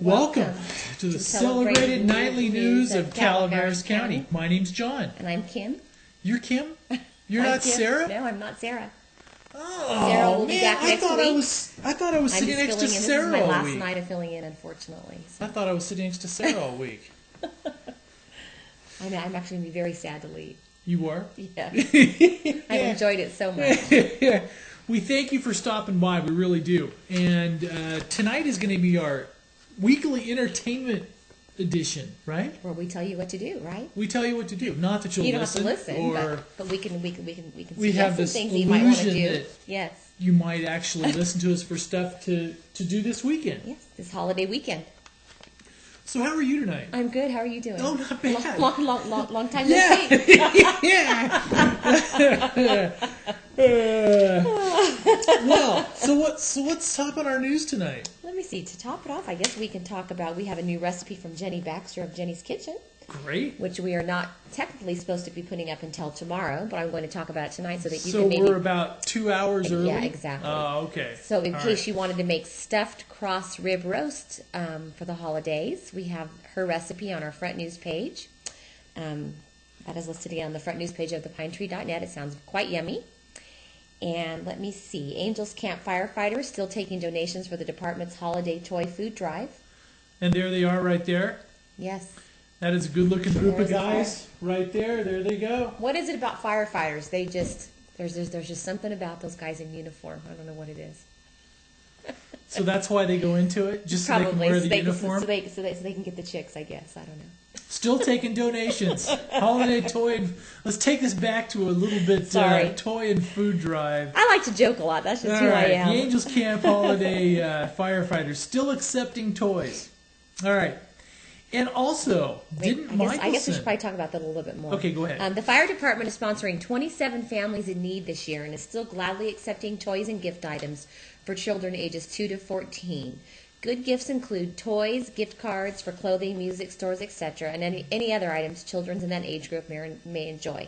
Welcome to the celebrated nightly news of Calaveras County. My name's John. And I'm Kim. You're Kim? You're I'm not Kim. Sarah? No, I'm not Sarah. Oh, Sarah will be man, back next week. I thought I was sitting next to Sarah all week. This is my last night of filling in, unfortunately. So. I thought I was sitting next to Sarah all week. I'm actually going to be very sad to leave. You were? Yeah. I enjoyed it so much. We thank you for stopping by. We really do. And tonight is going to be our weekly entertainment edition, right? Where we tell you what to do, right? We tell you what to do. Not that you'll listen. You don't have to listen, or but we can we have this things illusion you might want to do. that yes. You might actually listen to us for stuff to do this weekend. Yes, this holiday weekend. So how are you tonight? I'm good. How are you doing? Oh, not bad. Long time no Yeah. see. Well, so what's top on our news tonight? Let me see. To top it off, I guess we can talk about, we have a new recipe from Jenny Baxter of Jenny's Kitchen. Great. Which we are not technically supposed to be putting up until tomorrow, but I'm going to talk about it tonight so that you so can maybe... So we're about 2 hours early? Yeah, exactly. Oh, okay. So in case you wanted to make stuffed cross rib roast for the holidays, we have her recipe on our front news page. That is listed again on the front news page of thepinetree.net. It sounds quite yummy. And let me see. Angels Camp firefighters still taking donations for the department's holiday toy food drive. And there they are right there. Yes. That is a good-looking group of guys right there. There they go. What is it about firefighters? They just there's just something about those guys in uniform. I don't know what it is. So that's why they go into it, just Probably. so they can wear the uniform. So they can get the chicks, I guess. I don't know. Still taking donations. Holiday toy. Let's take this back to a little bit toy and food drive. I like to joke a lot. That's just who I am. The Angels Camp Holiday Firefighters still accepting toys. All right. And also, I guess we should probably talk about that a little bit more. Okay, go ahead. The fire department is sponsoring 27 families in need this year and is still gladly accepting toys and gift items for children ages 2 to 14. Good gifts include toys, gift cards for clothing, music stores, etc., and any other items children in that age group may enjoy.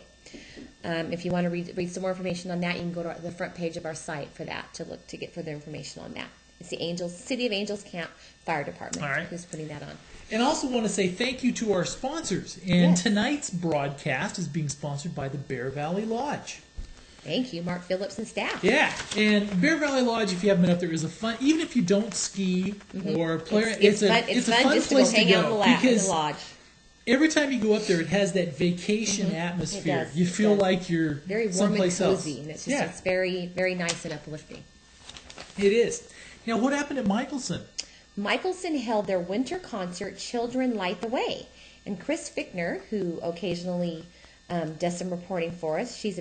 If you want to read some more information on that, you can go to the front page of our site for that to get further information on that. It's the City of Angels Camp Fire Department who's putting that on. And I also want to say thank you to our sponsors. And tonight's broadcast is being sponsored by the Bear Valley Lodge. Thank you, Mark Phillips and staff. Yeah, and Bear Valley Lodge, if you haven't been up there, is a fun. Even if you don't ski or play, it's a fun just place to go hang out in the lodge. Every time you go up there, it has that vacation atmosphere. It does. You feel like you're very warm someplace and cozy, else. and it's very, very nice and uplifting. It is. Now, what happened at Michelson? Michelson held their winter concert, Children Light the Way. And Chris Fickner, who occasionally does some reporting for us, she's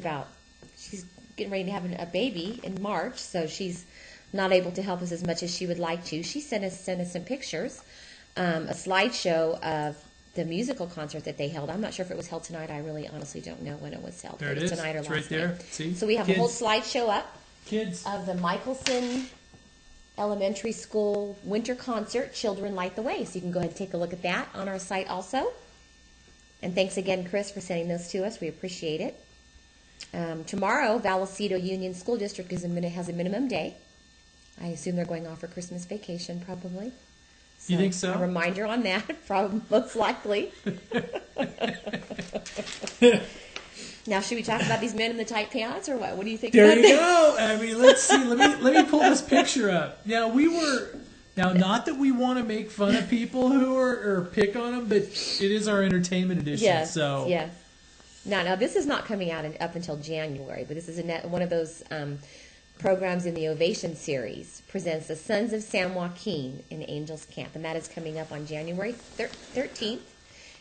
getting ready to have a baby in March, so she's not able to help us as much as she would like to. She sent us some pictures, a slideshow of the musical concert that they held. I'm not sure if it was held tonight. I really honestly don't know when it was held. There it is. Tonight or it's last right there. night. See? So we have a whole slideshow up of the Michelson Elementary School winter concert, Children Light the Way. So you can go ahead and take a look at that on our site also. And thanks again, Chris, for sending those to us. We appreciate it. Tomorrow, Vallecito Union School District has a minimum day. I assume they're going off for Christmas vacation, probably. So you think so? A reminder on that, probably most likely. Now, should we talk about these men in the tight pants, or what? What do you think? There you go. I mean, let's see. Let me pull this picture up. Now not that we want to make fun of people who or pick on them, but it is our entertainment edition. Yes. So yes. Now this is not coming out up until January, but this is one of those programs in the Ovation series. Presents the Sons of San Joaquin in Angels Camp, and that is coming up on January 13th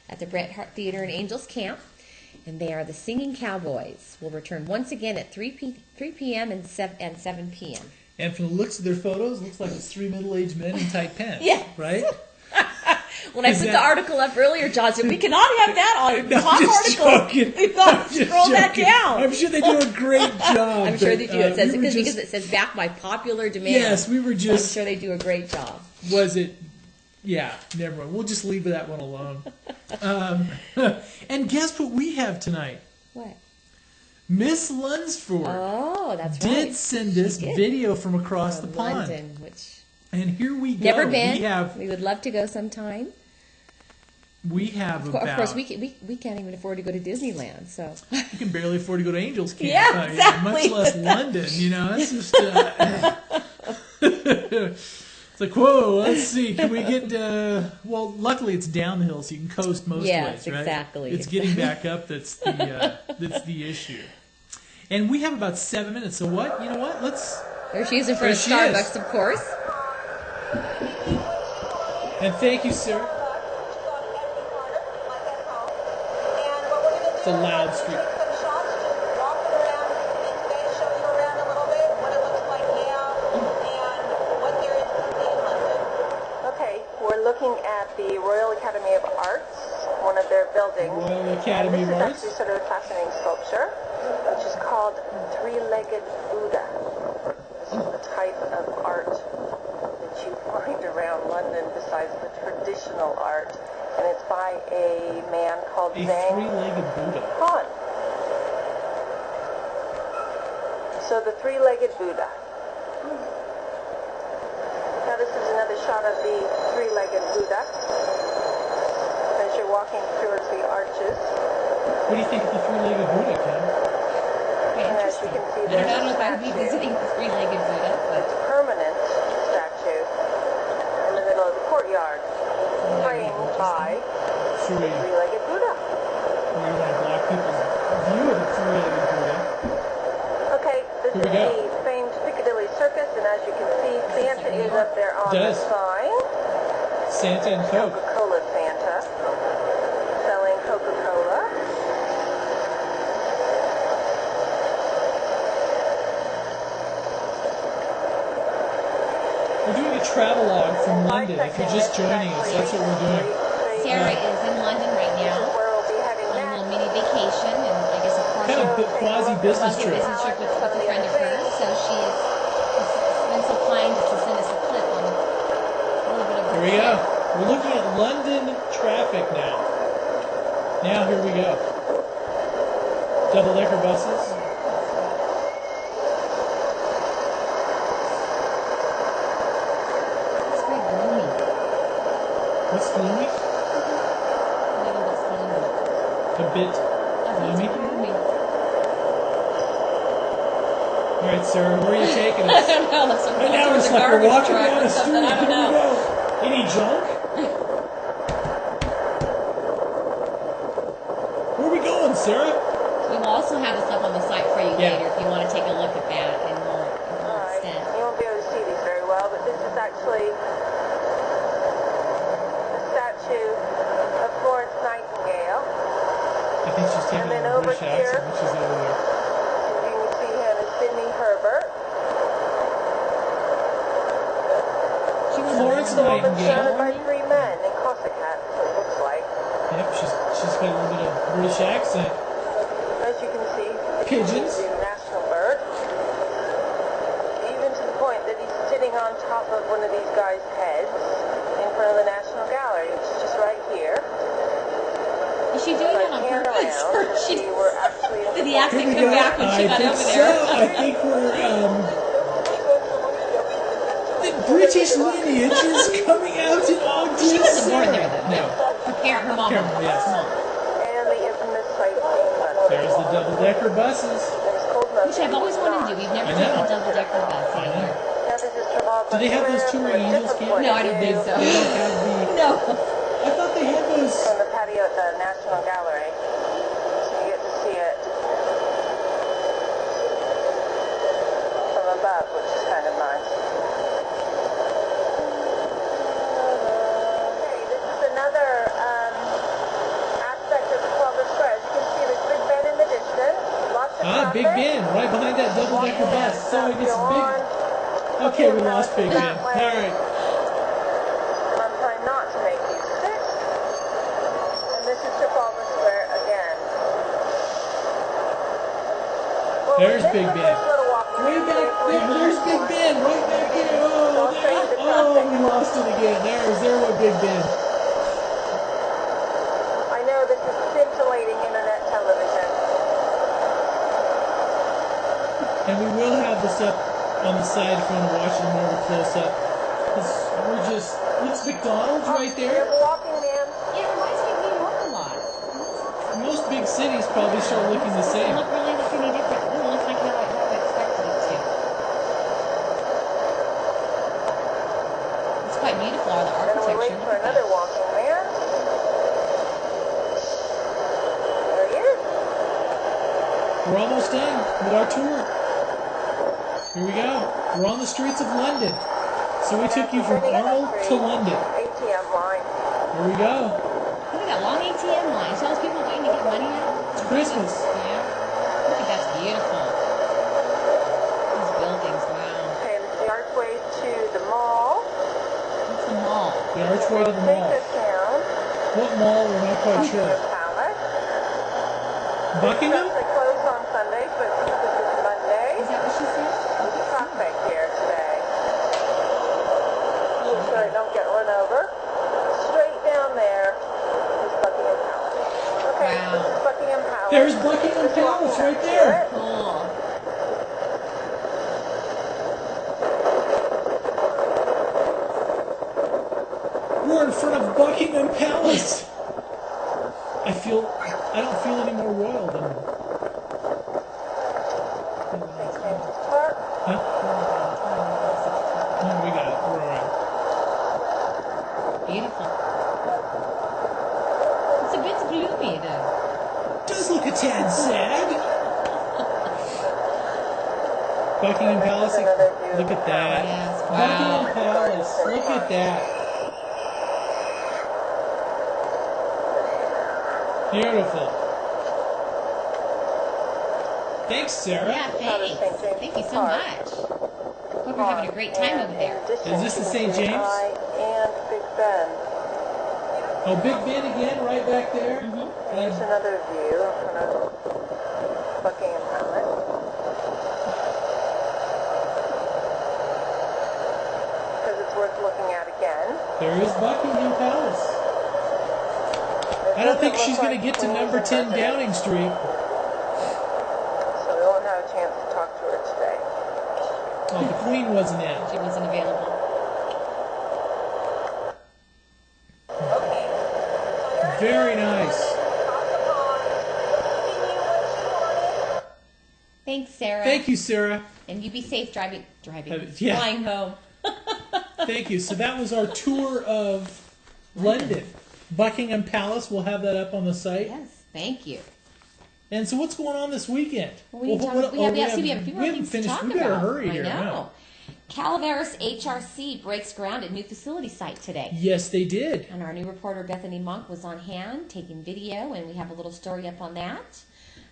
at the Bret Hart Theater in Angels Camp. And they are the Singing Cowboys. Will return once again at 3 p.m. and 7 p.m. And from the looks of their photos, it looks like it's 3 middle-aged men in tight pants. Yeah. Right? When I put the article up earlier, John said, we cannot have that on the top article. Joking. We've got to scroll that down. I'm sure they do a great job. I'm sure they do. It says because it says back by popular demand. Yes, we were just... I'm sure they do a great job. Was it... Yeah, never mind. We'll just leave that one alone. And guess what we have tonight? What? Miss Lunsford that's right. did send us video from across the pond. London, which And here we go. Never been. We would love to go sometime. We have about... Of course, we can't even afford to go to Disneyland, so... You can barely afford to go to Angels Camp. Yeah, exactly. Much less London, you know. That's just... It's like, whoa, let's see. Can we get... well, luckily it's down the hill, so you can coast most ways, right? Exactly. It's getting back up that's the issue. And we have about 7 minutes, so what? You know what? Let's... There she is in front of Starbucks, of course. And thank you, sir. It's a loud street. Okay, we're looking at the Royal Academy of Arts, one of their buildings. Royal Academy of Arts. This is actually sort of a fascinating sculpture, which is called Three-Legged Buddha. This is the type of art that you find around London besides the traditional art. And it's by a man called Zhang three-legged Buddha. Han. So the three-legged Buddha. Now this is another shot of the three-legged Buddha as you're walking towards the arches. What do you think of the three-legged Buddha, Ken? And as you can see, there's I don't know a if I would be statue. visiting the three-legged Buddha, but... It's a permanent statue in the middle of the courtyard, framed by Should we... three-legged Buddha. We don't want to block people's view of the three-legged Buddha. Okay, this Here we is go. the famed Piccadilly Circus, and as you can see, Santa is up there on the sign. Santa and Coke. Coca-Cola Santa, selling Coca-Cola. We're doing a travelogue from London. If you're just joining us, that's what we're doing. Sarah is in London right now Where we'll be heading on a next. little mini vacation, and I guess a Kind of partial quasi-business trip. business trip with a friend of hers. So she's been so kind as to send us a clip on a little bit of Here we go. We're looking at London traffic now. Now, here we go. Double-decker buses. It's very gloomy. What's gloomy? A little bit gloomy. A bit gloomy. Gloomy. All right, sir, where are you taking I us? don't know. Let's Right now it's like we're walking down the street. I don't Here we know. go. Any junk? Where are we going, Sarah? We will also have this up on the site for you Yeah. later if you want to take a look at that in more Alright, extent. you won't be able to see these very well, but this is actually the statue of Florence Nightingale. I think she's taking And then a over British here- accent when she's over there. You can see him as Sidney Herbert. She was Florence The woman Nightingale. surrounded by three men in Cossack hats, it looks like. Yep, she's got a little bit of British accent. As you can see, the Pigeons. the national bird. Even to the point that he's sitting on top of one of these guys' heads in front of the National Gallery, which is just right here. Is she doing So that I on panned purpose? around Or to she, see we're actually in did the the accent Here we come go. back when she I got think over so. there? I think we're the British lineage is coming out in August. She wasn't born there, though. No. Her parent, her mom. Careful, yes. Her mom. and the infamous sightseeing bus. There's the double-decker buses. There's cold enough Which I've always wanted to do. We've never I taken know. a double-decker bus I know. anywhere. Now this is Trafalgar Do they have those Square touring from a angels different camp? point No, of I don't think view. so. They don't have the... No. I thought they had those... From the patio at the National Gallery. So you get to see it from above, which is kind of nice. Okay, this is another aspect of Trafalgar Square. As you can see, there's Big Ben in the distance. Lots of Ah, Big traffic. Ben, right behind that double-decker bus. So I guess Go on. Big... Okay, we lost Big Ben. That way. All right. I'm trying not to make these sick. And this is Trafalgar Square again. Well, There's this Big was Ben. a little walking Way around back safely. there. There's Big Ben, right back there. Don't strain the traffic. We lost it again. There went Big Ben. I know this is scintillating internet television. And we will have this up on the side if you want to watch it more of a close-up. It's McDonald's right You there. have a walking man. Yeah, it reminds me of New York a lot. Most big cities probably start looking the Doesn't same. look really look any different. It doesn't look like how I expected it to. It's quite beautiful, all the Then we architecture. wait Look for at another that. walking man. There he is. We're almost done with our tour. Here we go. We're on the streets of London. So we took you from Arnold to London. ATM line. Here we go. Look at that long ATM line. It's all those people waiting to get money out. It's Christmas. Yeah. Look at that's beautiful. These buildings, wow. Okay, this is the archway to the mall. What's the mall? The archway to the Take mall. this down. What mall? We're not quite sure. Buckingham Palace. Buckingham? They close on Sundays, but this is Monday. Is that what she said? Traffic here today. Make sure I don't get run over. Straight down there is Buckingham Palace. Okay, Wow. this is Buckingham Palace. There's Buckingham Just walking Palace right up to there. it. Cool. We're in front of Buckingham Palace. I don't feel any more royal than. Park. Huh? No, we got it. We're all right. Beautiful. It's a bit gloomy, though. Does look a tad sad. Buckingham Palace. Look at that. Yes, Buckingham wow. Palace. Look at that. Beautiful. Thanks, Sarah. Yeah, thanks. Thank you so much. Hope you're having a great time over there. Is this the St. James? And Big Ben. Oh, Big Ben again, right back there. Here's another view in front of Buckingham Palace. Because it's worth looking at again. There is Buckingham Palace. I don't think she's going to get to number 10 Downing Street. So we won't have a chance to talk to her today. Oh, the Queen wasn't in. She wasn't available. Very nice. Thanks, Sarah. Thank you, Sarah. And you be safe driving, Yeah. flying home. Thank you. So that was our tour of London. Buckingham Palace. We'll have that up on the site. Yes, thank you. And so what's going on this weekend? We have a few more things to talk We better about. hurry I here. know. No. Calaveras HRC breaks ground at new facility site today. Yes, they did. And our new reporter Bethany Monk was on hand taking video, and we have a little story up on that.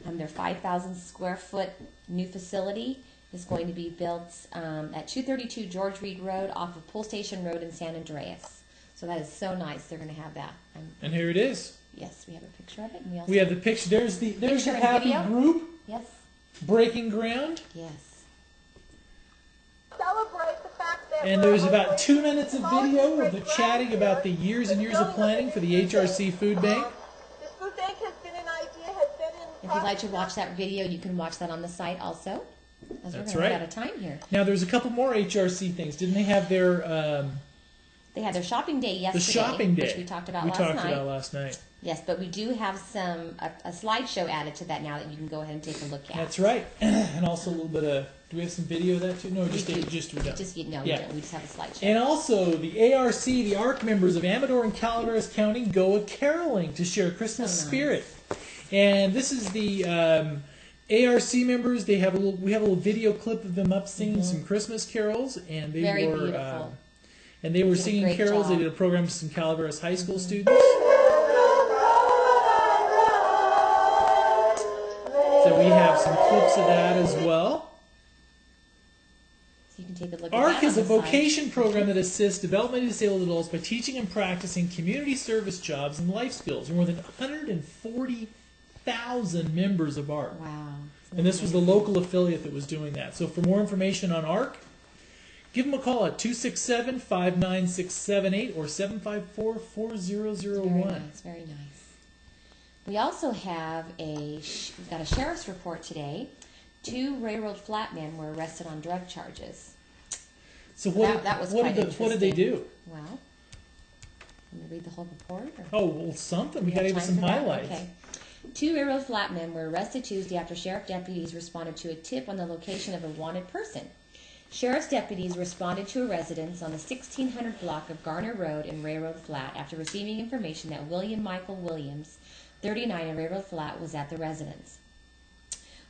Their 5,000 square foot new facility is going to be built at 232 George Reed Road off of Pull Station Road in San Andreas. So that is so nice. They're going to have that. And here it is. Yes, we have a picture of it, and We have the picture. There's the Picture and happy video? group yes, breaking ground. yes. Celebrate the fact that And there's about 2 minutes of video of the chatting about the years and years of planning for the HRC Food Bank. This food bank has been an idea, has been in If you'd like to watch that video, you can watch that on the site also. As That's we're right. out of time here. Now there's a couple more HRC things. Didn't they have their They had their shopping day yesterday, the shopping day, which we talked about last night. Yes, but we do have a slideshow added to that now that you can go ahead and take a look at. That's right. And also a little bit of. Do we have some video of that too? No, We just do. we don't. We don't. We just have a slideshow. And also the ARC, the ARC members of Amador and Calaveras County go a caroling to share Christmas So nice. spirit. And this is the ARC members. We have a little video clip of them up singing some Christmas carols, and they Very were beautiful. and they were Did a singing great carols. They job. did a program with some Calaveras high school students. So we have some clips of that as well. So you can take a look at ARC that is a on the side. vocation program that assists developmentally disabled adults by teaching and practicing community service jobs and life skills. More than 140,000 members of ARC. Wow. And this was the local affiliate that was doing that. So for more information on ARC, give them a call at 267-59678 or 754-4001. Very nice. We also have we've got a sheriff's report today. 2 railroad flatmen were arrested on drug charges. So what? That was what quite did what did they do? Well, let me read the whole report. Or? Oh, well, something. We got to have give time some for that? highlights. Okay. 2 railroad flat men were arrested Tuesday after sheriff deputies responded to a tip on the location of a wanted person. Sheriff's deputies responded to a residence on the 1600 block of Garner Road in Railroad Flat after receiving information that William Michael Williams, 39, in Railroad Flat, was at the residence.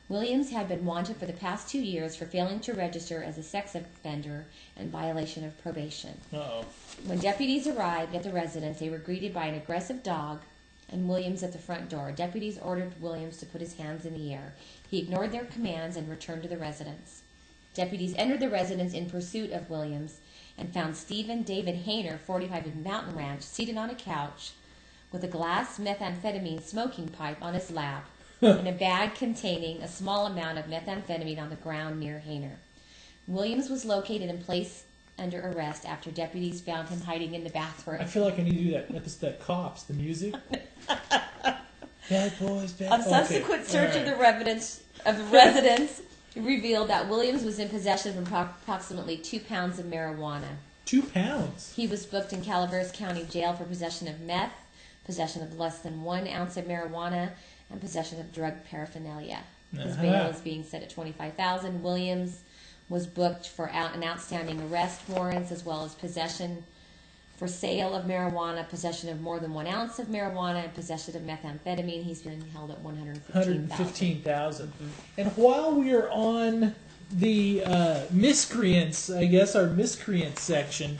Williams had been wanted for the past 2 years for failing to register as a sex offender and violation of probation. Uh-oh. When deputies arrived at the residence, they were greeted by an aggressive dog and Williams at the front door. Deputies ordered Williams to put his hands in the air. He ignored their commands and returned to the residence. Deputies entered the residence in pursuit of Williams and found Stephen David Hayner, 45, of Mountain Ranch, seated on a couch with a glass methamphetamine smoking pipe on his lap and a bag containing a small amount of methamphetamine on the ground near Hayner. Williams was located and placed under arrest after deputies found him hiding in the bathroom. I feel like I need to do that. That cops, the music. Bad boys, bad. On subsequent search of the residence revealed that Williams was in possession of approximately 2 pounds of marijuana. 2 pounds. He was booked in Calaveras County Jail for possession of meth, possession of less than 1 ounce of marijuana, and possession of drug paraphernalia. His bail is being set at $25,000. Williams was booked for an outstanding arrest warrants, as well as possession for sale of marijuana, possession of more than 1 ounce of marijuana, and possession of methamphetamine. He's been held at $115,000. And while we are on the miscreants, I guess our miscreant section,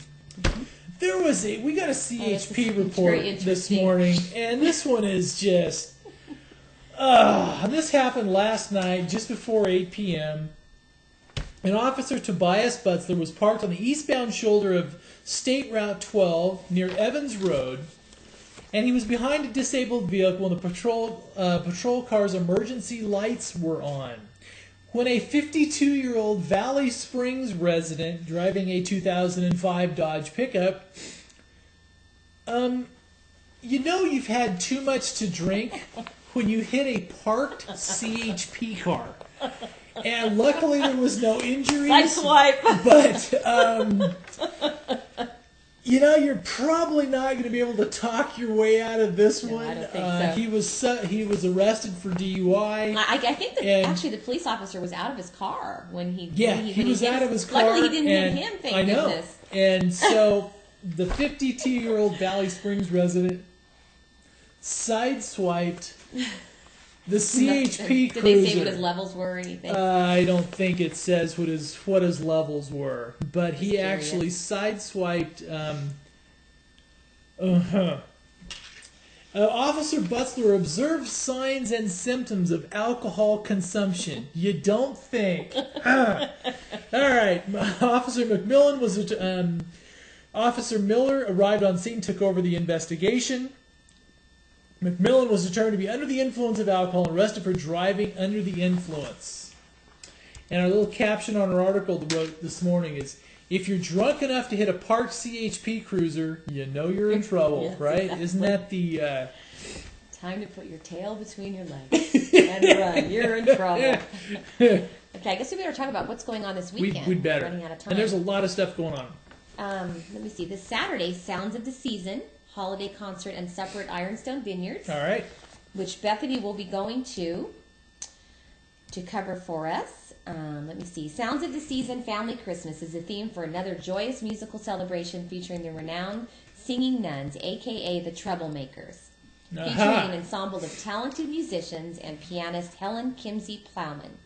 there was we got a CHP report this morning, and this one is just. This happened last night, just before 8 p.m. An officer, Tobias Butzler, was parked on the eastbound shoulder of State Route 12 near Evans Road, and he was behind a disabled vehicle when the patrol car's emergency lights were on. When a 52-year-old Valley Springs resident driving a 2005 Dodge pickup, you know you've had too much to drink when you hit a parked CHP car. And luckily there was no injuries. Nice swipe. But, you know, you're probably not going to be able to talk your way out of this one. I don't think so. He was arrested for DUI. I think that actually the police officer was out of his car when he was out of his car. Luckily he didn't hit him, thank goodness. And so the 52-year-old Valley Springs resident sideswiped the CHP cruiser. Did they say what his levels were or anything? I don't think it says what his levels were, but he actually sideswiped. Officer Butzler observed signs and symptoms of alcohol consumption. You don't think? All right, Officer McMillan was. Officer Miller arrived on scene, took over the investigation. McMillan was determined to be under the influence of alcohol and arrested for driving under the influence. And our little caption on our article that wrote this morning is, if you're drunk enough to hit a parked CHP cruiser, you know you're in trouble, yes, right? Exactly. Isn't that the... Time to put your tail between your legs and run. You're in trouble. Okay, I guess we better talk about what's going on this weekend. We'd better. We're running out of time. And there's a lot of stuff going on. Let me see. This Saturday, Sounds of the Season, holiday concert and supper at Ironstone Vineyards. All right. Which Bethany will be going to cover for us. Let me see. Sounds of the Season Family Christmas is the theme for another joyous musical celebration featuring the renowned Singing Nuns, a.k.a. the Troublemakers. Featuring an ensemble of talented musicians and pianist Helen Kimsey Plowman.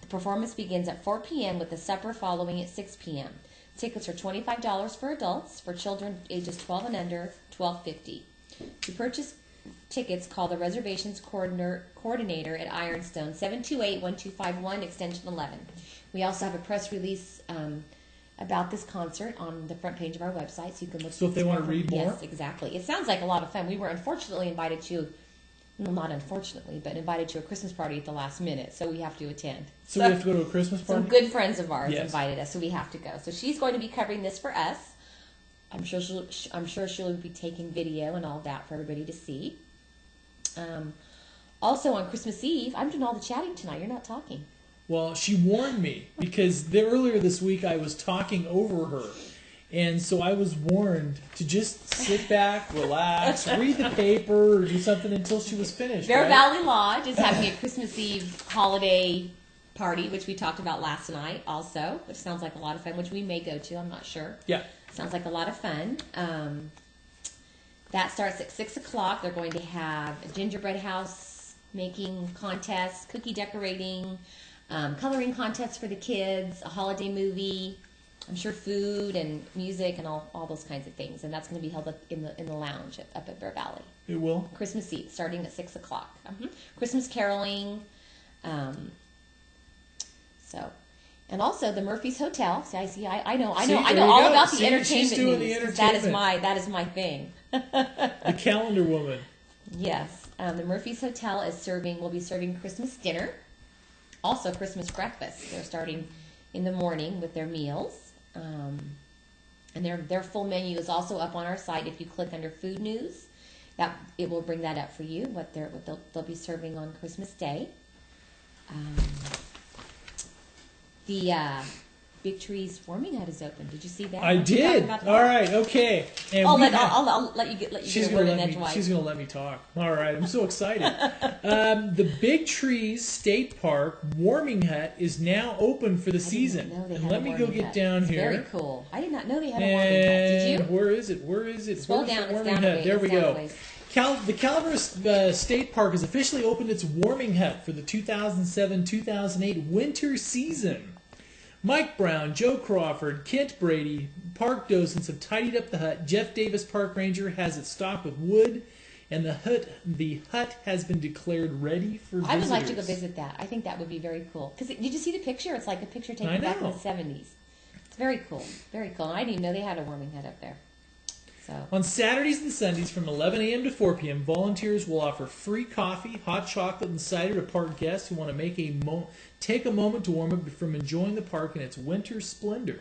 The performance begins at 4 p.m. with the supper following at 6 p.m. Tickets are $25 for adults. For children ages 12 and under, $12.50. To purchase tickets, call the reservations coordinator at Ironstone, 728-1251, extension 11. We also have a press release about this concert on the front page of our website, so you can look. So if they want to read more? Yes, exactly. It sounds like a lot of fun. We were unfortunately invited to, well, not unfortunately, but invited to a Christmas party at the last minute, so we have to attend. So we have to go to a Christmas party? Some good friends of ours invited us, so we have to go. So she's going to be covering this for us. I'm sure she'll be taking video and all that for everybody to see. Also on Christmas Eve, I'm doing all the chatting tonight. You're not talking. Well, she warned me because earlier this week I was talking over her. And so I was warned to just sit back, relax, read the paper, or do something until she was finished. Bear Valley Lodge is having a Christmas Eve holiday party, which we talked about last night also, which sounds like a lot of fun, which we may go to. I'm not sure. Yeah. Sounds like a lot of fun. That starts at 6 o'clock. They're going to have a gingerbread house making contest, cookie decorating, coloring contests for the kids, a holiday movie, I'm sure food and music and all those kinds of things. And that's going to be held up in the lounge up at Bear Valley. It will? Christmas Eve, starting at 6 o'clock. Christmas caroling. And also the Murphy's Hotel. I know all about the entertainment. She's doing the entertainment. That is my thing. The calendar woman. Yes. The Murphy's Hotel will be serving Christmas dinner. Also Christmas breakfast. They're starting in the morning with their meals. And their full menu is also up on our site. If you click under Food News, it will bring that up for you, what they'll be serving on Christmas Day. The Big Tree's warming hut is open. Did you see that? I did. All right. Okay. And I'll let you get she's a word in edgewise. She's going to let me talk. All right. I'm so excited. The Big Trees State Park warming hut is now open for the season. And let me go get down it's here. Very cool. I did not know they had a warming hut. Did you? Where is it? Scroll Where's down. the It's warming down hut? There we go. The Calaveras State Park has officially opened its warming hut for the 2007-2008 winter season. Mike Brown, Joe Crawford, Kent Brady, park docents have tidied up the hut. Jeff Davis, park ranger, has it stocked with wood, and the hut has been declared ready for visitors. I would like to go visit that. I think that would be very cool. Because did you see the picture? It's like a picture taken back in the 70s. It's very cool. Very cool. And I didn't even know they had a warming hut up there. So. On Saturdays and Sundays from 11 a.m. to 4 p.m., volunteers will offer free coffee, hot chocolate, and cider to park guests who want to take a moment to warm up from enjoying the park in its winter splendor.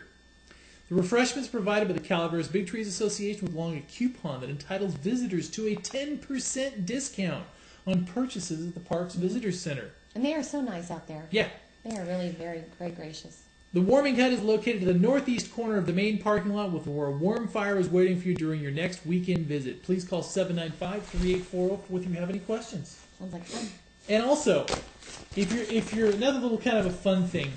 The refreshments provided by the Calaveras Big Trees Association with along a coupon that entitles visitors to a 10% discount on purchases at the park's visitor center. And they are so nice out there. Yeah. They are really very, very gracious. The warming hut is located in the northeast corner of the main parking lot where a warm fire is waiting for you during your next weekend visit. Please call 795-3840 if you have any questions. Sounds like fun. And also, if you're another little kind of a fun thing,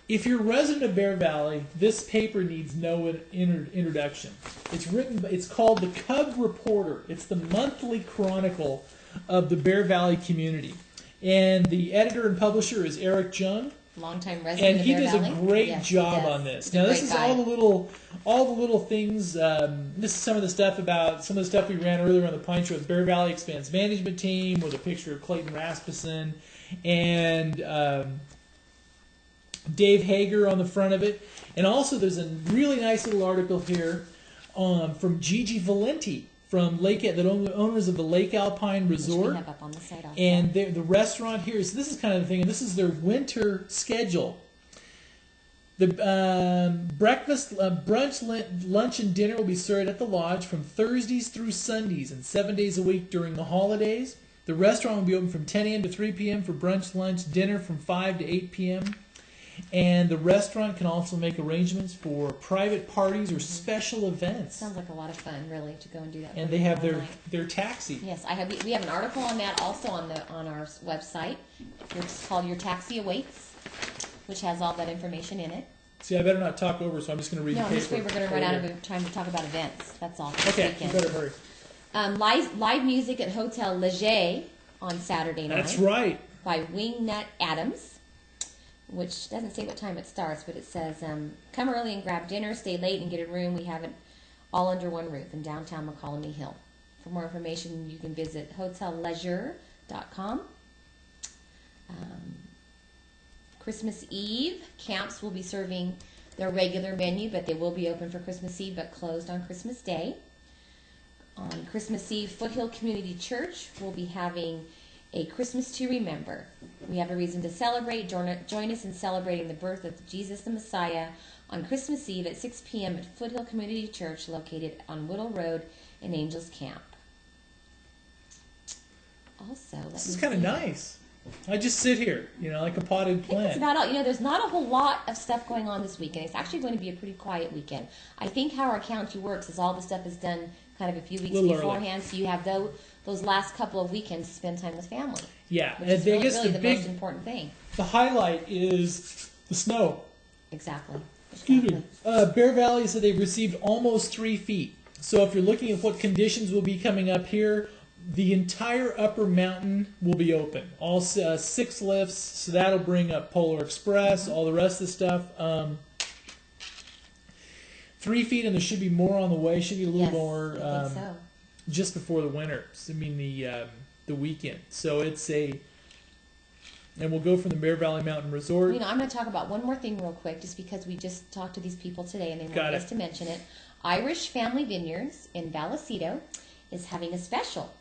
if you're a resident of Bear Valley, this paper needs no introduction. It's called the Cub Reporter. It's the monthly chronicle of the Bear Valley community. And the editor and publisher is Eric Jung. Longtime resident and he of Bear does Valley. a great job on this. Now, this is all the little things. This is some of the stuff we ran earlier on the Pine Show. The Bear Valley Expanse Management Team with a picture of Clayton Rasmussen and Dave Hager on the front of it. And also, there's a really nice little article here from Gigi Valenti from the owners of the Lake Alpine Resort. Which we have up on the site also. And the restaurant here. So this is kind of the thing, and this is their winter schedule. The breakfast, brunch, lunch, and dinner will be served at the lodge from Thursdays through Sundays and 7 days a week during the holidays. The restaurant will be open from 10 a.m. to 3 p.m. for brunch, lunch, dinner from 5 to 8 p.m. And the restaurant can also make arrangements for private parties or special events. Sounds like a lot of fun, really, to go and do that. And they have their taxi. Yes, we have an article on that also on our website. It's called "Your Taxi Awaits," which has all that information in it. See, I better not talk over, so I'm just going to read the paper. No, this way we're going to run out of time to talk about events. That's all. Okay, you better hurry. Live music at Hotel Leger on Saturday night. That's right. By Wingnut Adams. Which doesn't say what time it starts, but it says, come early and grab dinner, stay late and get a room. We have it all under one roof in downtown McCallamy Hill. For more information, you can visit hotelleisure.com. Christmas Eve, camps will be serving their regular menu, but they will be open for Christmas Eve, but closed on Christmas Day. On Christmas Eve, Foothill Community Church will be having a Christmas to remember. We have a reason to celebrate. Join us in celebrating the birth of Jesus the Messiah on Christmas Eve at 6 p.m. at Foothill Community Church located on Whittle Road in Angels Camp. Also, this is kind of nice. I just sit here, like a potted plant. That's about all. There's not a whole lot of stuff going on this weekend. It's actually going to be a pretty quiet weekend. I think how our county works is all the stuff is done kind of a few weeks beforehand, so you have those last couple of weekends to spend time with family. Yeah, which is really the most important thing. The highlight is the snow. Exactly. Excuse me. Bear Valley said they've received almost 3 feet. So if you're looking at what conditions will be coming up here, the entire upper mountain will be open. All 6 lifts, so that'll bring up Polar Express, all the rest of the stuff. 3 feet, and there should be more on the way. Should be a little more I think so. just before the winter. I mean the weekend. So it's and we'll go from the Bear Valley Mountain Resort. I'm going to talk about one more thing real quick, just because we just talked to these people today and they wanted us to mention it. Irish Family Vineyards in Vallecito is having a special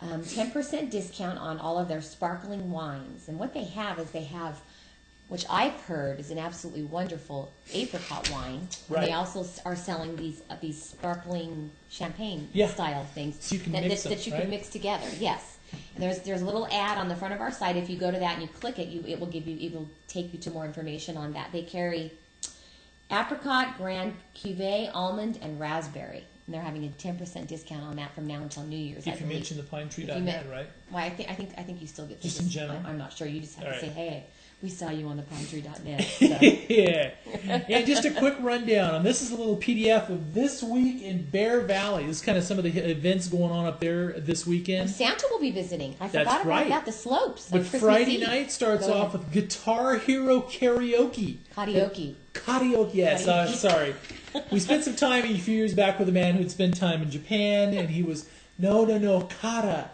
10% discount on all of their sparkling wines. And what they have is which I've heard is an absolutely wonderful apricot wine. Right. And they also are selling these sparkling champagne style things so you can that you can mix together. Yes. And there's a little ad on the front of our site. If you go to that and you click it, it will take you to more information on that. They carry apricot, Grand Cuvée, almond, and raspberry. And they're having a 10% discount on that from now until New Year's. If you mention the PineTree.net, right? Well, I think you still get just in general. I'm not sure. You just have to say, hey, we saw you on the PineTree.net. So. Yeah. Just a quick rundown. And this is a little PDF of this week in Bear Valley. This is kind of some of the events going on up there this weekend. Santa will be visiting. I forgot about that. The slopes. But Friday night starts off with Guitar Hero Karaoke. Karaoke, yes. Sorry. We spent some time a few years back with a man who'd spent time in Japan, and he was, karaoke.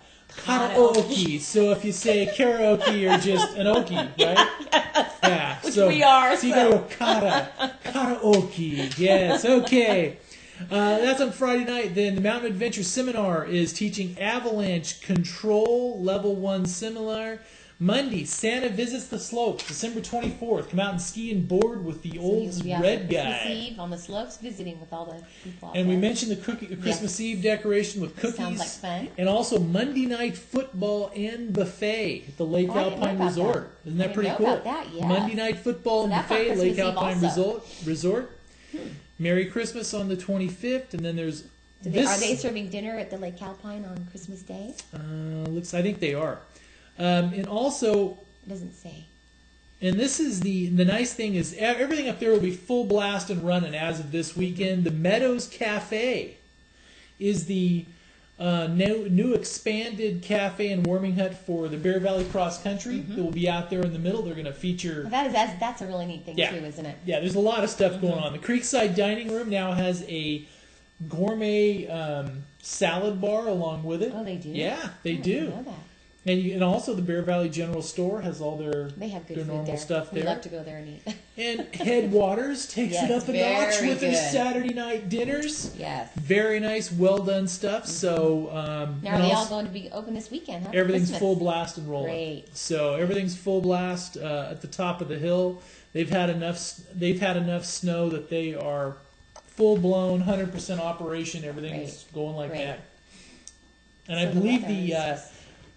So if you say karaoke, you're just an okie, right? Yes. Yeah. Which we are. So you go karaoke. Yes, okay. That's on Friday night. Then the Mountain Adventure Seminar is teaching avalanche control, level 1 seminar. Monday, Santa visits the slopes, December 24th. Come out and ski and board with the old red guy. Christmas Eve on the slopes, visiting with all the people out And there. we mentioned the Christmas Eve decoration with cookies. Sounds like fun. And also Monday night football and buffet at the Lake Alpine Resort. Isn't that pretty cool? About that, yes. Monday night football and buffet at Lake Alpine Resort. Merry Christmas on the 25th, and then there's are they serving dinner at the Lake Alpine on Christmas Day? I think they are. And also, it doesn't say. And this is the nice thing is everything up there will be full blast and running as of this weekend. The Meadows Cafe is the new expanded cafe and warming hut for the Bear Valley Cross Country. That will be out there in the middle. They're going to feature. That's a really neat thing too, isn't it? Yeah, there's a lot of stuff going on. The Creekside Dining Room now has a gourmet salad bar along with it. Oh, they do. Yeah, they do. I didn't know that. And also the Bear Valley General Store has all their normal there. stuff there. We love to go there and eat. And Headwaters takes it up a notch with their Saturday night dinners. Yes. Very nice, well done stuff. So now are they all going to be open this weekend? Huh? Everything's Christmas. full blast and rolling. Great. So everything's full blast at the top of the hill. They've had enough snow that they are full blown, 100% operation. Everything's going like that. And I believe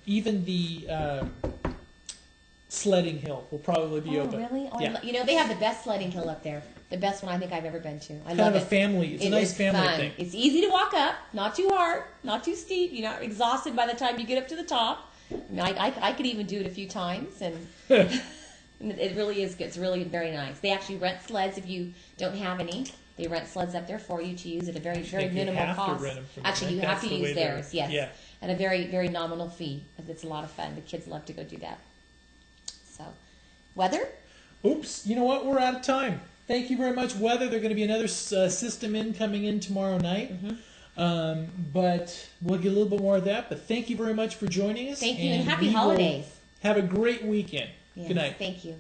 even the sledding hill will probably be open. Oh, really? Oh, yeah. They have the best sledding hill up there. The best one I think I've ever been to. I love it. Kind of a family. It's a nice family fun. thing. It's easy to walk up. Not too hard. Not too steep. You're not exhausted by the time you get up to the top. I could even do it a few times, and it really is good. It's really very nice. They actually rent sleds if you don't have any. They rent sleds up there for you to use at a very minimal cost. Actually, you have to use theirs. Yes. Yeah. At a very, very nominal fee, because it's a lot of fun. The kids love to go do that. So, weather? Oops. You know what? We're out of time. Thank you very much. Weather. There's going to be another system coming in tomorrow night. But we'll get a little bit more of that. But thank you very much for joining us. Thank you, and happy holidays. Have a great weekend. Yes, good night. Thank you.